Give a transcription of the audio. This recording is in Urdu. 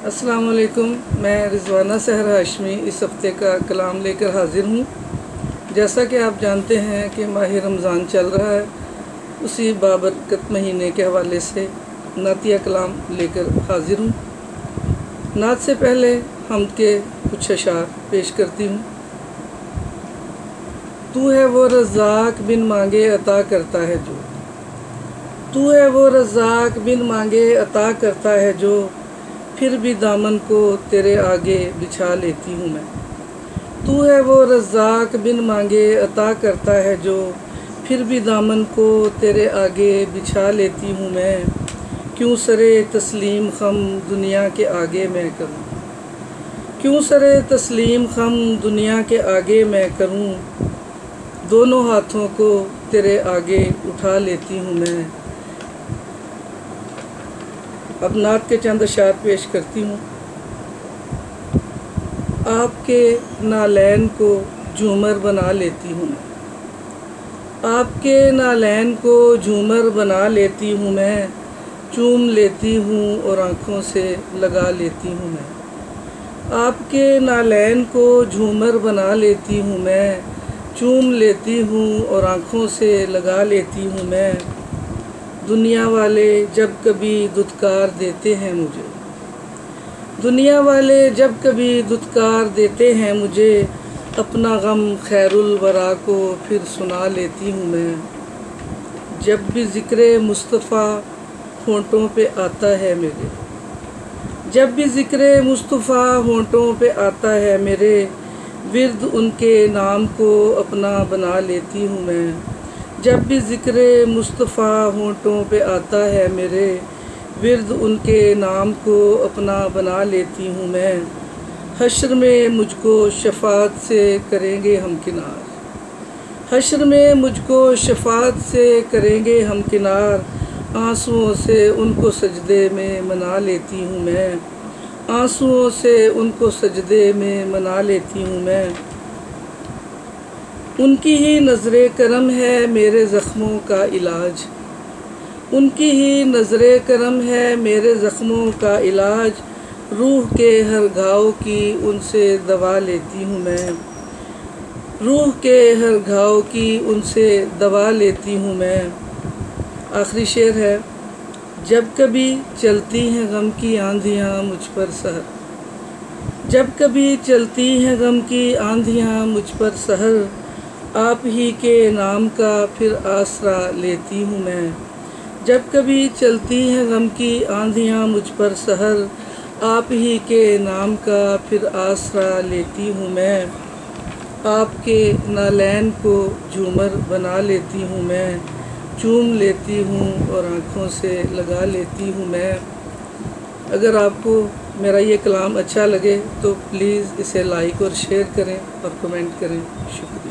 السلام علیکم، میں رضوانہ سحر ہاشمی اس ہفتے کا کلام لے کر حاضر ہوں۔ جیسا کہ آپ جانتے ہیں کہ ماہ رمضان چل رہا ہے، اسی بابرکت مہینے کے حوالے سے نعتیہ کلام لے کر حاضر ہوں۔ نعت سے پہلے حمد کے کچھ اشعار پیش کرتی ہوں۔ تو ہے وہ رزاق بن مانگے عطا کرتا ہے جو، تو ہے وہ رزاق بن مانگے عطا کرتا ہے جو، پھر بھی دامن کو تیرے آگے بچھا لیتی ہوں میں۔ تو ہے وہ رزاق بن مانگے عطا کرتا ہے جو، پھر بھی دامن کو تیرے آگے بچھا لیتی ہوں میں۔ کیوں سرے تسلیم خم دنیا کے آگے میں کروں، کیوں سرے تسلیم خم دنیا کے آگے میں کروں، دونوں ہاتھوں کو تیرے آگے اٹھا لیتی ہوں میں۔ اب نعت کے چند اشعار پیش کرتی ہوں۔ آپ کے نالین کو جھومر بنا لیتی ہوں میں، آپ کے نالین کو جھومر بنا لیتی ہوں میں، چوم لیتی ہوں اور آنکھوں سے لگا لیتی ہوں میں۔ آپ کے نالین کو جھومر بنا لیتی ہوں میں، چوم لیتی ہوں اور آنکھوں سے لگا لیتی ہوں میں۔ دنیا والے جب کبھی دھتکار دیتے ہیں مجھے، دنیا والے جب کبھی دھتکار دیتے ہیں مجھے، اپنا غم خیر الورا کو پھر سنا لیتی ہوں میں۔ جب بھی ذکر مصطفیٰ ہونٹوں پہ آتا ہے میرے، جب بھی ذکر مصطفیٰ ہونٹوں پہ آتا ہے میرے، ورد ان کے نام کو اپنا بنا لیتی ہوں میں۔ جب بھی ذکر مصطفیٰ ہونٹوں پہ آتا ہے میرے، ورد ان کے نام کو اپنا بنا لیتی ہوں میں۔ حشر میں مجھ کو شفاعت سے کریں گے ہمکنار، حشر میں مجھ کو شفاعت سے کریں گے ہمکنار، آنسوؤں سے ان کو سجدے میں منا لیتی ہوں میں، آنسوؤں سے ان کو سجدے میں منا لیتی ہوں میں۔ ان کی ہی نظر کرم ہے میرے زخموں کا علاج، ان کی ہی نظر کرم ہے میرے زخموں کا علاج، روح کے ہر گھاؤ کی ان سے دوا لیتی ہوں میں، روح کے ہر گھاؤ کی ان سے دوا لیتی ہوں میں۔ آخری شعر ہے۔ جب کبھی چلتی ہیں غم کی آندھیاں مجھ پر سحر، جب کبھی چلتی ہیں غم کی آندھیاں مجھ پر سحر، آپ ہی کے نام کا پھر آسرا لیتی ہوں میں۔ جب کبھی چلتی ہیں غم کی آندھیاں مجھ پر سحر، آپ ہی کے نام کا پھر آسرا لیتی ہوں میں۔ آپ کے نالین کو جھومر بنا لیتی ہوں میں، چوم لیتی ہوں اور آنکھوں سے لگا لیتی ہوں میں۔ اگر آپ کو میرا یہ کلام اچھا لگے تو پلیز اسے لائک اور شیئر کریں اور کمنٹ کریں۔ شکریہ۔